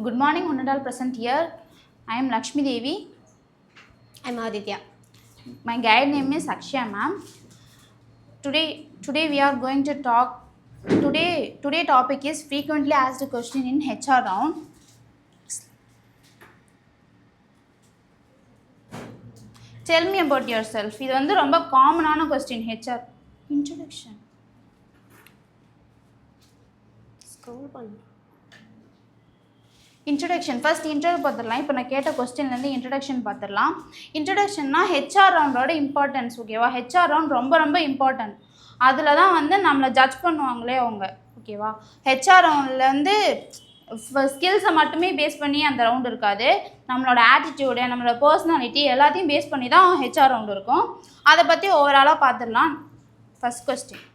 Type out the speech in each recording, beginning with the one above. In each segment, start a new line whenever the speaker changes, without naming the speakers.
Good morning, one and all present here. I am Lakshmi Devi.
I am Aditya.
My guide name is Akshay ma'am. Today we are going to talk. Today topic is frequently asked question in HR round. Tell me about yourself. இது வந்து ரொம்ப காமனான question HR. Introduction.
Scroll பண்ணு.
Introduction first intro பார்த்துடலாம். இப்போ நான் கேட்ட கொஸ்டின்லேருந்து introduction பார்த்துடலாம். இன்ட்ரடக்ஷன்னா ஹெச்ஆர் ரவுண்டோட இம்பார்ட்டன்ஸ், ஓகேவா? ஹெச்ஆர் ரவுண்ட் ரொம்ப ரொம்ப இம்பார்ட்டன்ட். அதில் தான் வந்து நம்மளை ஜட்ஜ் பண்ணுவாங்களே அவங்க, ஓகேவா? ஹெச்ஆர் ரவுண்டில் வந்து ஸ்கில்ஸை மட்டுமே பேஸ் பண்ணி அந்த ரவுண்ட் இருக்காது. நம்மளோட ஆட்டிடியூடு, நம்மளோட பர்சனாலிட்டி எல்லாத்தையும் பேஸ் பண்ணி தான் ஹெச்ஆர் ரவுண்ட் இருக்கும். அதை பற்றி ஓவராலாக பார்த்துடலாம். ஃபர்ஸ்ட் கொஸ்டின்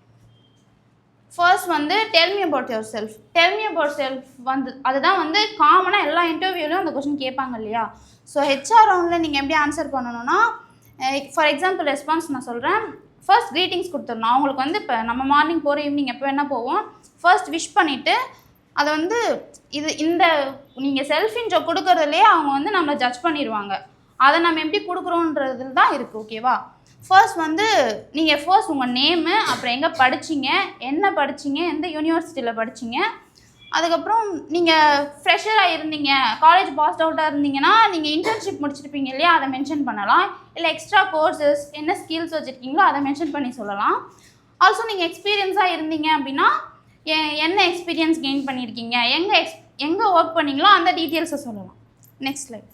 ஃபர்ஸ்ட் வந்து tell me about your self. Tell me about self வந்து அதுதான் வந்து காமனாக எல்லா இன்டர்வியூலையும் அந்த கொஸ்டின் கேட்பாங்க இல்லையா? ஸோ ஹெச்ஆர் ரவுண்டில் நீங்கள் எப்படி ஆன்சர் பண்ணணும்னா, ஃபார் எக்ஸாம்பிள் ரெஸ்பான்ஸ் நான் சொல்கிறேன். ஃபர்ஸ்ட் க்ரீட்டிங்ஸ் கொடுத்துடணும். அவங்களுக்கு வந்து இப்போ நம்ம மார்னிங் போகிற ஈவினிங் எப்போ வேணால் போவோம். ஃபர்ஸ்ட் விஷ் பண்ணிவிட்டு அதை வந்து இந்த நீங்கள் செல்ஃப் இன்ட்ரோ கொடுக்குறதுலேயே அவங்க வந்து நம்மளை ஜட்ஜ் பண்ணிடுவாங்க. அதை நம்ம எப்படி கொடுக்குறோன்றது தான் இருக்குது, ஓகேவா? ஃபர்ஸ்ட் வந்து நீங்கள் ஃபர்ஸ்ட் உங்கள் நேமு, அப்புறம் எங்கே படிச்சிங்க, என்ன படிச்சிங்க, எந்த யூனிவர்சிட்டியில் படிச்சிங்க, அதுக்கப்புறம் நீங்கள் ஃப்ரெஷராக இருந்தீங்க, காலேஜ் பாஸ் அவுட்டாக இருந்தீங்கன்னா நீங்கள் இன்டர்ன்ஷிப் முடிச்சிருப்பீங்க இல்லையா, அதை மென்ஷன் பண்ணலாம். இல்லை எக்ஸ்ட்ரா கோர்சஸ் என்ன ஸ்கில்ஸ் வச்சுருக்கீங்களோ அதை மென்ஷன் பண்ணி சொல்லலாம். ஆல்சோ நீங்கள் எக்ஸ்பீரியன்ஸாக இருந்தீங்க அப்படின்னா என்ன எக்ஸ்பீரியன்ஸ் கெயின் பண்ணியிருக்கீங்க, எங்கே ஒர்க் பண்ணீங்களோ அந்த டீட்டெயில்ஸை சொல்லலாம். Next slide.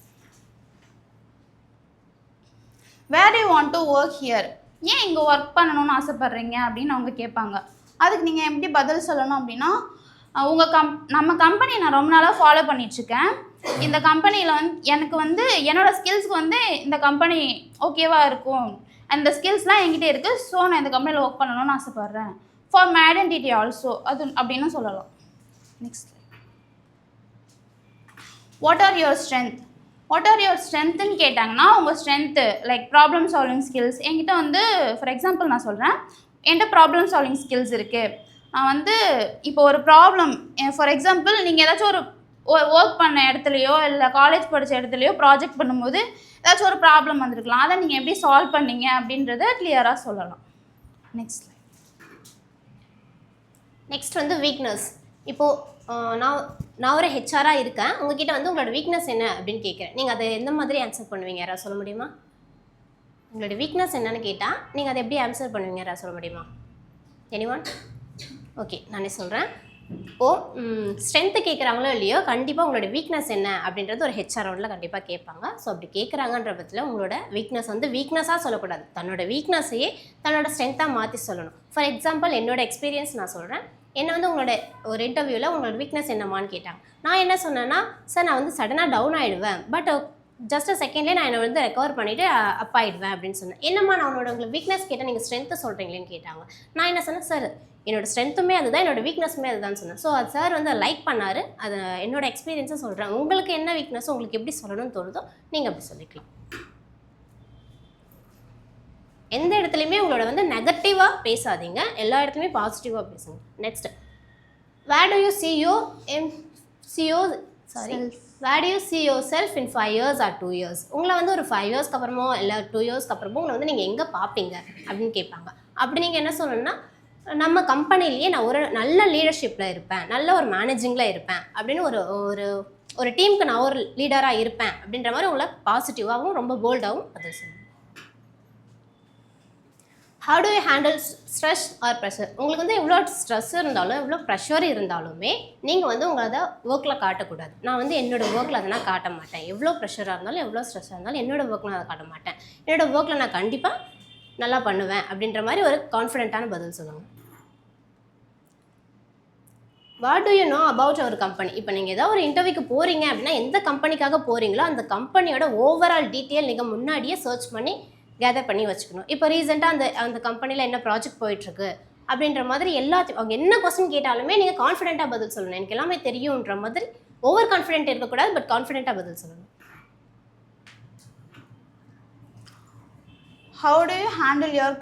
Where you want to work here, ஏன் இங்கே ஒர்க் பண்ணணும்னு ஆசைப்பட்றீங்க அப்படின்னு அவங்க கேட்பாங்க. அதுக்கு நீங்கள் எப்படி பதில் சொல்லணும் அப்படின்னா, நம்ம கம்பெனி நான் ரொம்ப நாளாக ஃபாலோ பண்ணிகிட்ருக்கேன். இந்த கம்பெனியில் வந்து எனக்கு வந்து என்னோடய ஸ்கில்ஸ்க்கு வந்து இந்த கம்பெனி ஓகேவாக இருக்கும், அந்த ஸ்கில்ஸ்லாம் என்கிட்ட இருக்குது. ஸோ நான் இந்த கம்பெனியில் ஒர்க் பண்ணணும்னு ஆசைப்பட்றேன். ஃபார் மை ஐடென்டிட்டி ஆல்சோ அது அப்படின்னு சொல்லலாம். Next, what are your strength. What are your ஸ்ட்ரென்த்துன்னு கேட்டாங்கன்னா, உங்கள் strength like problem solving skills. என்கிட்ட வந்து ஃபார் எக்ஸாம்பிள் நான் சொல்கிறேன், என்கிட்ட ப்ராப்ளம் சால்விங் ஸ்கில்ஸ் இருக்குது. நான் வந்து இப்போ ஒரு ப்ராப்ளம், ஃபார் எக்ஸாம்பிள் நீங்கள் ஏதாச்சும் ஒரு ஒர்க் பண்ண இடத்துலையோ இல்லை காலேஜ் படித்த இடத்துலையோ ப்ராஜெக்ட் பண்ணும்போது ஏதாச்சும் ஒரு ப்ராப்ளம் வந்திருக்கலாம். அதை நீங்கள் எப்படி சால்வ் பண்ணீங்க அப்படின்றத கிளியராக சொல்லலாம்.
நெக்ஸ்ட் வந்து வீக்னஸ். இப்போது நான் ஒரு ஹெச்ஆராக இருக்கேன், உங்ககிட்ட வந்து உங்களோட வீக்னஸ் என்ன அப்படின்னு கேட்குறேன். நீங்கள் அதை எந்த மாதிரி ஆன்சர் பண்ணுவீங்க, யாராவது சொல்ல முடியுமா? உங்களோட வீக்னஸ் என்னன்னு கேட்டால் நீங்கள் அதை எப்படி ஆன்சர் பண்ணுவீங்க, யாராவது சொல்ல முடியுமா? எனிஒன்? ஓகே, நானே சொல்கிறேன். இப்போது ஸ்ட்ரென்த்து கேட்குறாங்களோ இல்லையோ, கண்டிப்பாக உங்களோட வீக்னஸ் என்ன அப்படின்றது ஒரு ஹெச்ஆர் ரவுண்டில் கண்டிப்பாக கேட்பாங்க. ஸோ அப்படி கேட்குறாங்கன்ற பட்சத்தில் உங்களோட வீக்னஸ் வந்து வீக்னஸாக சொல்லக்கூடாது, தன்னோட வீக்னஸையே தன்னோட ஸ்ட்ரென்த்தாக மாற்றி சொல்லணும். ஃபார் எக்ஸாம்பிள் என்னோட எக்ஸ்பீரியன்ஸ் நான் சொல்கிறேன். என்னை வந்து உங்களோட ஒரு இன்டர்வியூவில் உங்களோட வீக்னஸ் என்னம்மான்னு கேட்டாங்க. நான் என்ன சொன்னேன்னா, சார் நான் வந்து சடனாக டவுன் ஆகிடுவேன், பட் ஜஸ்ட் செகண்ட்லேயே நான் என்னை வந்து ரெக்கவர் பண்ணிவிட்டு அப் ஆகிடுவேன் அப்படின்னு சொன்னேன். என்னம்மா நான் உங்களுக்கு வீக்னஸ் கேட்டால் நீங்கள் ஸ்ட்ரென்த்து சொல்கிறீங்களேன்னு கேட்டாங்க. நான் என்ன சொன்னேன், சார் என்னோட ஸ்ட்ரென்த்துமே அதுதான், என்னோட வீக்னஸுமே அதுதான் சொன்னேன். ஸோ அது சார் வந்து லைக் பண்ணார். அது என்னோட எக்ஸ்பீரியன்ஸை சொல்கிறேன். உங்களுக்கு என்ன வீக்னஸோ உங்களுக்கு எப்படி சொல்லணும்னு தோணுதோ நீங்கள் அப்படி சொல்லிக்கலாம். எந்த இடத்துலையுமே உங்களோட வந்து நெகட்டிவாக பேசாதீங்க, எல்லா இடத்துலையுமே பாசிட்டிவாக பேசுங்க. Next, where do you see yourself in 5 years or 2 years. உங்களை வந்து ஒரு 5 இயர்ஸ்க்கு அப்புறமோ இல்லை 2 இயர்ஸ்க்கு அப்புறமோ உங்களை வந்து நீங்கள் எங்கே பார்ப்பீங்க அப்படின்னு கேட்பாங்க. அப்படி நீங்கள் என்ன சொல்லணும்னா, நம்ம கம்பெனிலேயே நான் ஒரு நல்ல லீடர்ஷிப்பில் இருப்பேன், நல்ல ஒரு மேனேஜிங்கில் இருப்பேன் அப்படின்னு ஒரு டீமுக்கு நான் ஒரு லீடராக இருப்பேன் அப்படின்ற மாதிரி உங்களை பாசிட்டிவாகவும் ரொம்ப போல்டாகவும் அதை சொல்லணும். How do you handle stress R pressure. உங்களுக்கு வந்து எவ்வளோ ஸ்ட்ரெஸ் இருந்தாலும் எவ்வளோ ப்ரெஷர் இருந்தாலுமே நீங்கள் வந்து உங்களை அதை ஒர்க்கில் காட்டக்கூடாது. நான் வந்து என்னோடய ஒர்க்கில் அதை நான் காட்ட மாட்டேன். எவ்வளோ ப்ரெஷராக இருந்தாலும் எவ்வளோ ஸ்ட்ரெஸ்ஸாக இருந்தாலும் என்னோடய ஒர்க்கில் நான் அதை காட்ட மாட்டேன். என்னோடய ஒர்க்கில் நான் கண்டிப்பாக நல்லா பண்ணுவேன் அப்படின்ற மாதிரி ஒரு கான்ஃபிடென்ட்டான பதில் சொல்லுங்கள். What do you know about our company. இப்போ நீங்கள் ஏதாவது ஒரு இன்டர்வியூக்கு போகிறீங்க அப்படின்னா எந்த கம்பெனிக்காக போகிறீங்களோ அந்த கம்பெனியோட ஓவரால் டீட்டெயில் நீங்கள் முன்னாடியே சர்ச் பண்ணி கேதர் பண்ணி வச்சுக்கணும். இப்போ ரீசெண்டாக அந்த கம்பெனியில் என்ன ப்ராஜெக்ட் போயிட்டுருக்கு அப்படின்ற மாதிரி எல்லாத்தையும் அவங்க என்ன கொஸ்டின் கேட்டாலுமே நீங்கள் கான்ஃபிடென்ட்டாக பதில் சொல்லணும். எனக்கு எல்லாமே தெரியுன்ற மாதிரி ஓவர் கான்ஃபிடென்ட் இருக்கக்கூடாது, பட் கான்ஃபிடென்ட்டாக பதில் சொல்லணும்.
How do you handle your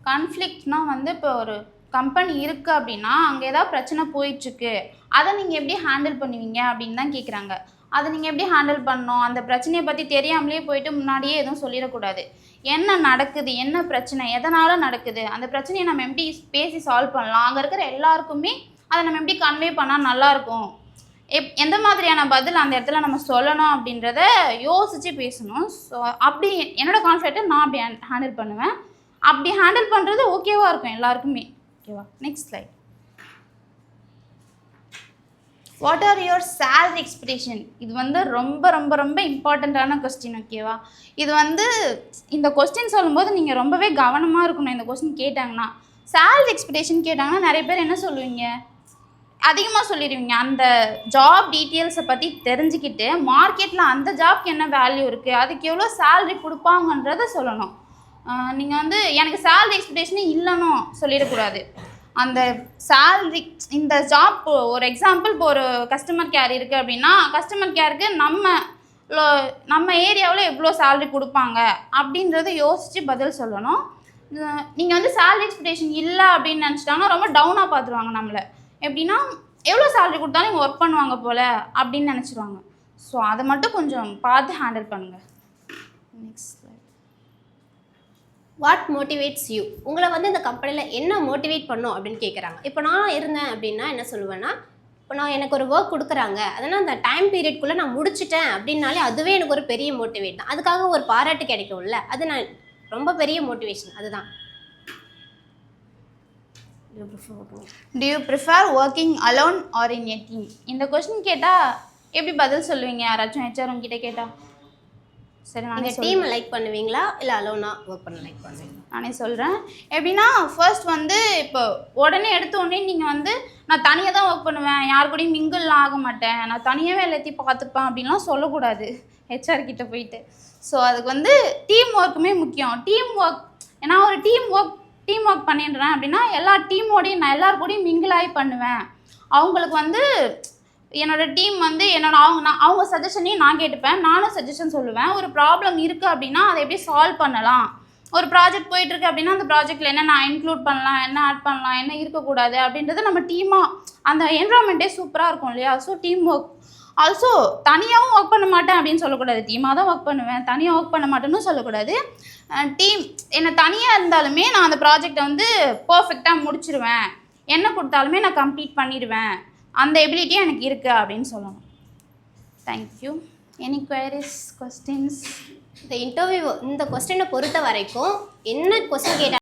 கான்ஃப்ளிக்ட்னா வந்து இப்போ ஒரு கம்பெனி இருக்குது அப்படின்னா அங்கே ஏதாவது பிரச்சனை போயிட்டுருக்கு, அதை நீங்கள் எப்படி ஹேண்டில் பண்ணுவீங்க அப்படின்னு தான் கேட்குறாங்க. அதை நீங்கள் எப்படி ஹேண்டில் பண்ணணும், அந்த பிரச்சனையை பற்றி தெரியாமலே போயிட்டு முன்னாடியே எதுவும் சொல்லிடக்கூடாது. என்ன நடக்குது, என்ன பிரச்சனை, எதனால் நடக்குது, அந்த பிரச்சனையை நம்ம எப்படி பேசி சால்வ் பண்ணலாம், அங்கே இருக்கிற எல்லாருக்குமே அதை நம்ம எப்படி கன்வே பண்ணால் நல்லாயிருக்கும், எந்த மாதிரியான பதில் அந்த இடத்துல நம்ம சொல்லணும் அப்படின்றத யோசித்து பேசணும். ஸோ அப்படி என்னோடய கான்ஃப்ளிக்ட்டை நான் அப்படி ஹேண்டில் பண்ணுவேன். அப்படி ஹேண்டில் பண்ணுறது ஓகேவாக இருக்கும் எல்லாருக்குமே. ஓகேவா? Next slide. What are your salary expectation? இது வந்து ரொம்ப ரொம்ப ரொம்ப இம்பார்ட்டண்ட்டான கொஸ்டின். ஓகேவா? இது வந்து இந்த கொஸ்டின் சொல்லும்போது நீங்கள் ரொம்பவே கவனமாக இருக்கணும். இந்த கொஸ்டின் கேட்டாங்கன்னா, சேலரி எக்ஸ்பெக்டேஷன் கேட்டாங்கன்னா நிறைய பேர் என்ன சொல்லுவீங்க, அதிகமாக சொல்லிடுவீங்க. அந்த ஜாப் டீட்டெயில்ஸை பற்றி தெரிஞ்சுக்கிட்டு மார்க்கெட்டில் அந்த ஜாப்க்கு என்ன வேல்யூ இருக்குது, அதுக்கு எவ்வளோ சேலரி கொடுப்பாங்கன்றதை சொல்லணும். நீங்கள் வந்து எனக்கு சேலரி எக்ஸ்பெக்டேஷனே இல்லைன்னு சொல்லிடக்கூடாது. அந்த சேலரி, இந்த ஜாப் ஒரு எக்ஸாம்பிள், இப்போ ஒரு கஸ்டமர் கேர் இருக்குது அப்படின்னா கஸ்டமர் கேருக்கு நம்ம ஏரியாவில் எவ்வளோ சேலரி கொடுப்பாங்க அப்படின்றத யோசித்து பதில் சொல்லணும். நீங்கள் வந்து சேலரி எக்ஸ்பெக்டேஷன் இல்லை அப்படின்னு நினச்சிட்டாங்கன்னா ரொம்ப டவுனாக பார்த்துருவாங்க நம்மளை. எப்படின்னா எவ்வளோ சேலரி கொடுத்தாலும் இவங்க ஒர்க் பண்ணுவாங்க போல் அப்படின்னு நினச்சிடுவாங்க. ஸோ அதை மட்டும் கொஞ்சம் பார்த்து ஹேண்டில் பண்ணுங்கள். Next slide.
What motivates you? உங்களை வந்து இந்த கம்பெனியில் என்ன மோட்டிவேட் பண்ணும் அப்படின்னு கேட்குறாங்க. இப்போ நான் இருந்தேன் அப்படின்னா என்ன சொல்லுவேன்னா, இப்போ நான் எனக்கு ஒரு ஒர்க் கொடுக்குறாங்க, அதனால் அந்த டைம் பீரியட்குள்ளே நான் முடிச்சிட்டேன் அப்படின்னாலே அதுவே எனக்கு ஒரு பெரிய மோட்டிவேட் தான். அதுக்காக ஒரு பாராட்டு கிடைக்கும்ல, அது நான் ரொம்ப பெரிய மோட்டிவேஷன். அதுதான்.
Do you prefer working alone or in a team? இந்த கொஸ்டின் கேட்டால் எப்படி பதில் சொல்லுவீங்க? யாராச்சும் ஹெச்ஆர் உங்ககிட்ட கேட்டால்? சரி,
நீங்கள் டீம் லைக் பண்ணுவீங்களா இல்லை அலோனாக ஒர்க் பண்ண லைக் பண்ணுவீங்களா?
நானே சொல்கிறேன். எப்படின்னா ஃபர்ஸ்ட் வந்து இப்போ உடனே எடுத்த உடனே நீங்கள் வந்து நான் தனியாக தான் ஒர்க் பண்ணுவேன், யார் கூடயும் மிங்கிள்லாம் ஆக மாட்டேன், நான் தனியாகவே எல்லாத்தையும் பார்த்துப்பேன் அப்படின்லாம் சொல்லக்கூடாது ஹெச்ஆர் கிட்ட போயிட்டு. ஸோ அதுக்கு வந்து டீம் ஒர்க்குமே முக்கியம். டீம் ஒர்க், ஏன்னா ஒரு டீம் ஒர்க் பண்ணிடுறேன் அப்படின்னா எல்லா டீமோடையும் நான் எல்லார் கூடயும் மிங்கிள் ஆகி பண்ணுவேன். அவங்களுக்கு வந்து என்னோடய டீம் வந்து அவங்க சஜஷனையும் நான் கேட்டுப்பேன், நானும் சஜஷன் சொல்லுவேன். ஒரு ப்ராப்ளம் இருக்குது அப்படின்னா அதை எப்படி சால்வ் பண்ணலாம், ஒரு ப்ராஜெக்ட் போயிட்டுருக்கு அப்படின்னா அந்த ப்ராஜெக்டில் என்ன நான் இன்க்ளூட் பண்ணலாம், என்ன ஆட் பண்ணலாம், என்ன இருக்கக்கூடாது அப்படின்றது நம்ம டீமாக, அந்த என்விரான்மெண்ட்டே சூப்பராக இருக்கும் இல்லையா? So team work. ஆல்சோ தனியாகவும் ஒர்க் பண்ண மாட்டேன் அப்படின்னு சொல்லக்கூடாது, டீமாக தான் ஒர்க் பண்ணுவேன், தனியாக ஒர்க் பண்ண மாட்டேன்னு சொல்லக்கூடாது. டீம் என்ன தனியாக இருந்தாலுமே நான் அந்த ப்ராஜெக்டை வந்து பர்ஃபெக்டாக முடிச்சிடுவேன், என்ன கொடுத்தாலுமே நான் கம்ப்ளீட் பண்ணிடுவேன், அந்த எபிலிட்டியும் எனக்கு இருக்குது அப்படின்னு சொல்லணும். தேங்க்யூ. Any queries, questions?
இந்த இன்டர்வியூ இந்த கொஸ்டினை பொறுத்த வரைக்கும் என்ன கொஸ்டின் கேட்டால்